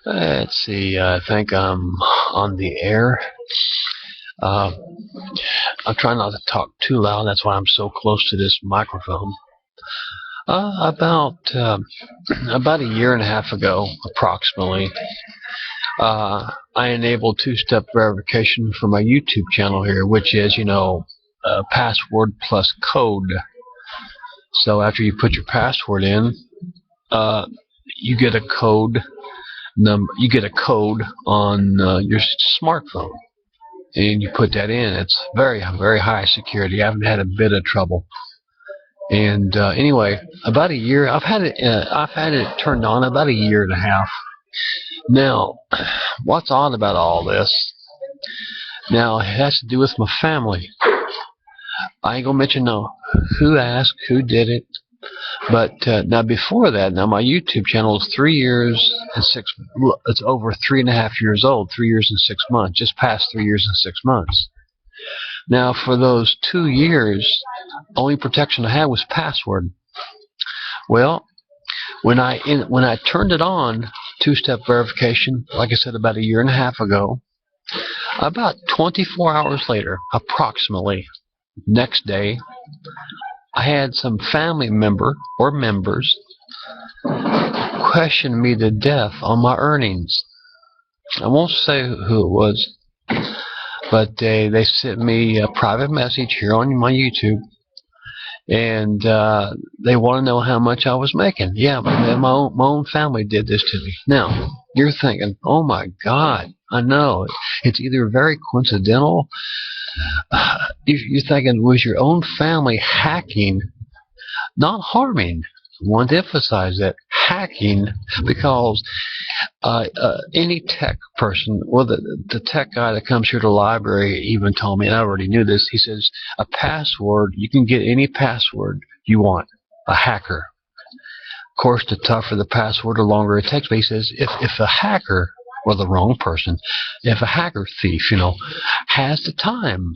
Let's see. I think I'm on the air. Uh, I'm trying not to talk too loud. That's why I'm so close to this microphone. About a year and a half ago, approximately, I enabled two-step verification for my YouTube channel here, which is, password plus code. So after you put your password in, uh, you get a code number. You get a code on your smartphone, and you put that in. It's very, very high security. I haven't had a bit of trouble. And anyway, about a year. I've had it turned on about a year and a half. Now, what's odd about all this? Now, it has to do with my family. I ain't gonna mention who asked, who did it. But now before that, now my YouTube channel is 3 years and six. It's over 3.5 years old. 3 years and 6 months. Just past 3 years and 6 months. Now for those 2 years, only protection I had was password. Well, when I turned it on, two-step verification, like I said, about a year and a half ago, about 24 hours later, approximately, next day, I had some family member or members question me to death on my earnings. I won't say who it was, but they sent me a private message here on my YouTube, and they want to know how much I was making. Yeah, my own family did this to me. Now, you're thinking, oh my God, I know. It's either very coincidental. You're thinking, was your own family hacking, not harming? I want to emphasize that, hacking, because any tech person, well, the tech guy that comes here to the library even told me, and I already knew this, he says, a password, you can get any password you want, a hacker. Of course, the tougher the password, the longer it takes. But he says, if a hacker, or the wrong person, if a hacker thief, has the time,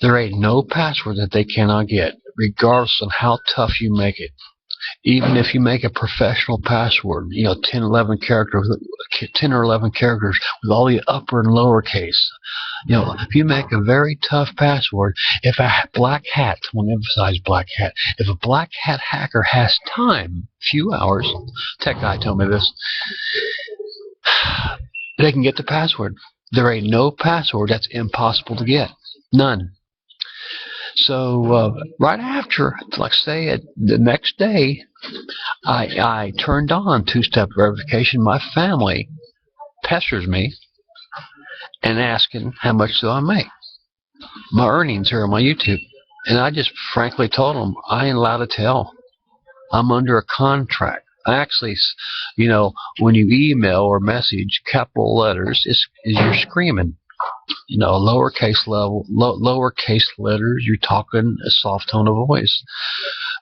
there ain't no password that they cannot get, regardless of how tough you make it. Even if you make a professional password, 10 or 11 characters with all the upper and lower case. If you make a very tough password, if a black hat, I want to emphasize black hat, if a black hat hacker has time, few hours, tech guy told me this, they can get the password. There ain't no password that's impossible to get. None. So right after, like say the next day, I turned on two-step verification. My family pesters me and asking how much do I make. My earnings here on my YouTube. And I just frankly told them, I ain't allowed to tell. I'm under a contract. I actually, when you email or message capital letters, you're screaming. Lowercase letters, you're talking a soft tone of voice.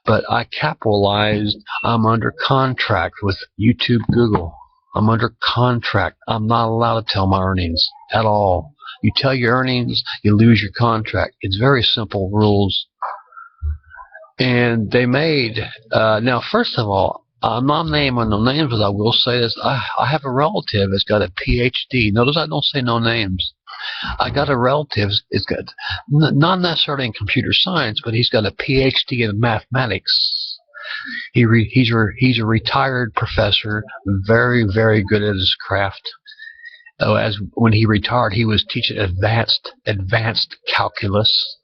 But I capitalized, I'm under contract with YouTube, Google. I'm under contract. I'm not allowed to tell my earnings at all. You tell your earnings, you lose your contract. It's very simple rules. And they made, now first of all, I'm not naming no names, but I will say this. I have a relative that's got a PhD. Notice I don't say no names. I got a relative that's got, not necessarily in computer science, but he's got a PhD in mathematics. He's a retired professor, very, very good at his craft. As when he retired, he was teaching advanced calculus.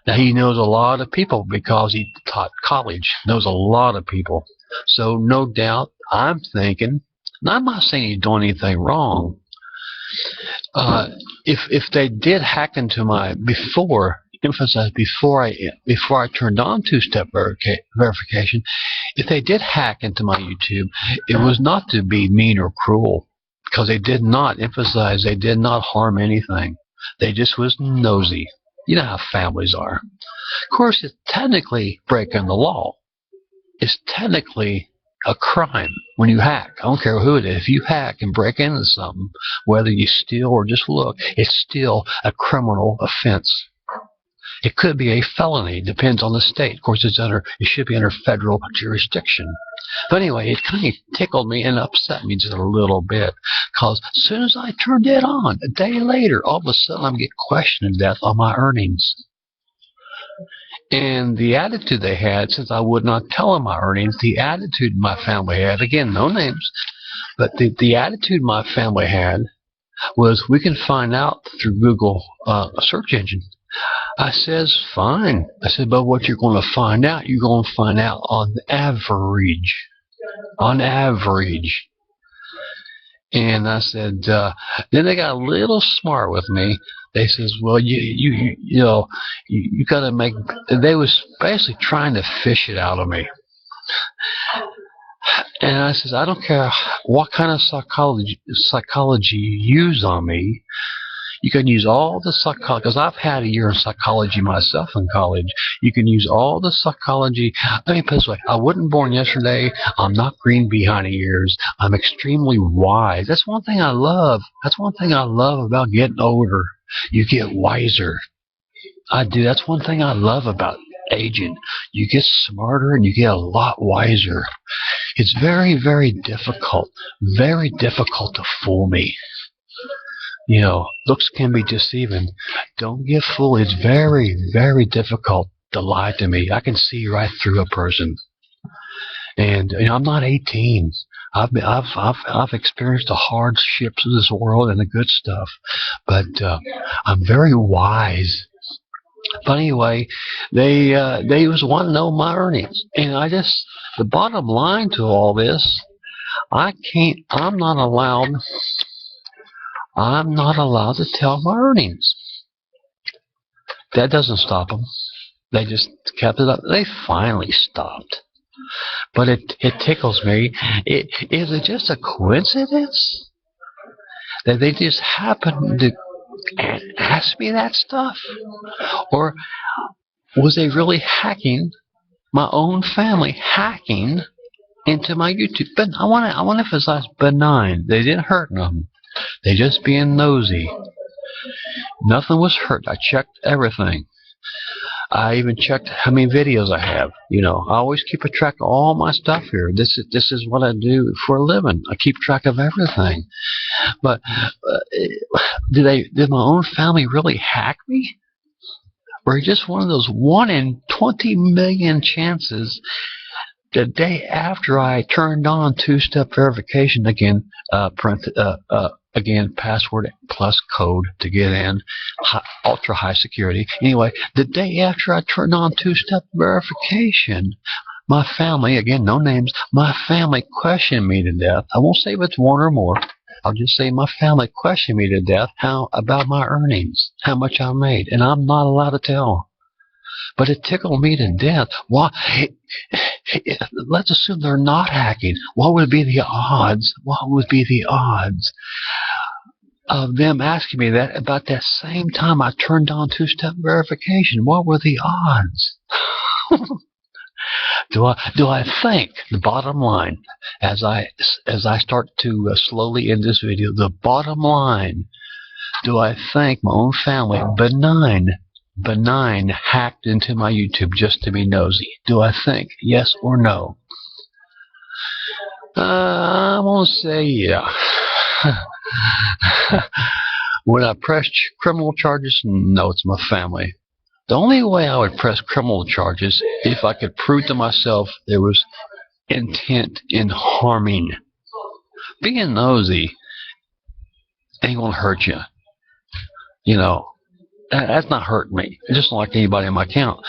Now he knows a lot of people because he taught college. Knows a lot of people. So no doubt, I'm thinking, and I'm not saying he's doing anything wrong. If they did hack into my before I turned on two-step verification, if they did hack into my YouTube, it was not to be mean or cruel, because they did not harm anything. They just was nosy. You know how families are. Of course, it's technically breaking the law. It's technically a crime when you hack. I don't care who it is. If you hack and break into something, whether you steal or just look, it's still a criminal offense. It could be a felony. Depends on the state. Of course, it should be under federal jurisdiction. But anyway, it kind of tickled me and upset me just a little bit. Because as soon as I turned it on, a day later, all of a sudden I'm getting questioned to death on my earnings. And the attitude they had, since I would not tell them my earnings, the attitude my family had, again, no names, but the attitude my family had was, we can find out through Google search engine. I says, fine. I said, but what you're going to find out, you're going to find out on average. On average. And I said, then they got a little smart with me. They says, well, you know, you got to make. They was basically trying to fish it out of me. And I says, I don't care what kind of psychology you use on me. You can use all the psychology, because I've had a year in psychology myself in college. You can use all the psychology. Let me put it this way. I wasn't born yesterday. I'm not green behind the ears. I'm extremely wise. That's one thing I love. That's one thing I love about getting older. You get wiser. I do. That's one thing I love about aging. You get smarter and you get a lot wiser. It's very, very difficult to fool me. You know, looks can be deceiving. Don't get fooled. It's very, very difficult to lie to me. I can see right through a person. And you know, I'm not 18. I've experienced the hardships of this world and the good stuff, but I'm very wise. But anyway, they was wanting to know my earnings, and the bottom line to all this, I'm not allowed to tell my earnings. That doesn't stop them. They just kept it up. They finally stopped. But it tickles me. Is it just a coincidence that they just happened to ask me that stuff? Or was they really hacking, my own family hacking into my YouTube? But I want to emphasize benign. They didn't hurt them. They just being nosy. Nothing was hurt. I checked everything. I even checked how many videos I have. You know, I always keep a track of all my stuff here. This is what I do for a living. I keep track of everything. But did my own family really hack me? Or just one of those 1 in 20 million chances? The day after I turned on two-step verification again, password plus code to get in, ultra high security. Anyway, the day after I turned on two-step verification, my family, again, no names, my family questioned me to death. I won't say if it's one or more. I'll just say my family questioned me to death about my earnings, how much I made, and I'm not allowed to tell. But it tickled me to death. Why? Let's assume they're not hacking. What would be the odds? What would be the odds of them asking me that about that same time I turned on two-step verification? What were the odds? Do I think, the bottom line, as I start to slowly end this video, the bottom line, do I think my own family, benign, hacked into my YouTube just to be nosy? Do I think yes or no? I'm going to say yeah. Would I press criminal charges? No, it's my family. The only way I would press criminal charges if I could prove to myself there was intent in harming. Being nosy ain't going to hurt you. You know, that's not hurting me. It's just like anybody in my account.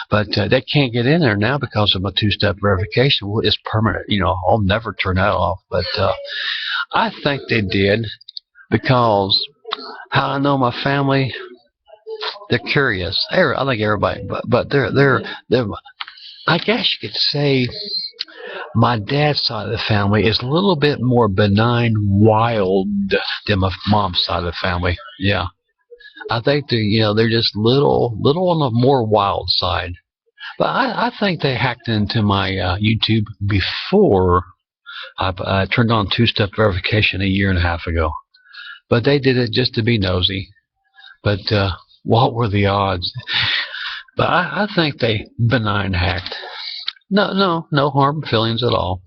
But they can't get in there now because of my two-step verification. Well, it's permanent. You know, I'll never turn that off. But I think they did because how I know my family, they're curious. I think everybody, but they're. I guess you could say my dad's side of the family is a little bit more benign, wild than my mom's side of the family. Yeah. I think they're just little on the more wild side. But I think they hacked into my YouTube before I turned on two-step verification a year and a half ago. But they did it just to be nosy. But what were the odds? But I think they benign hacked. No harm feelings at all.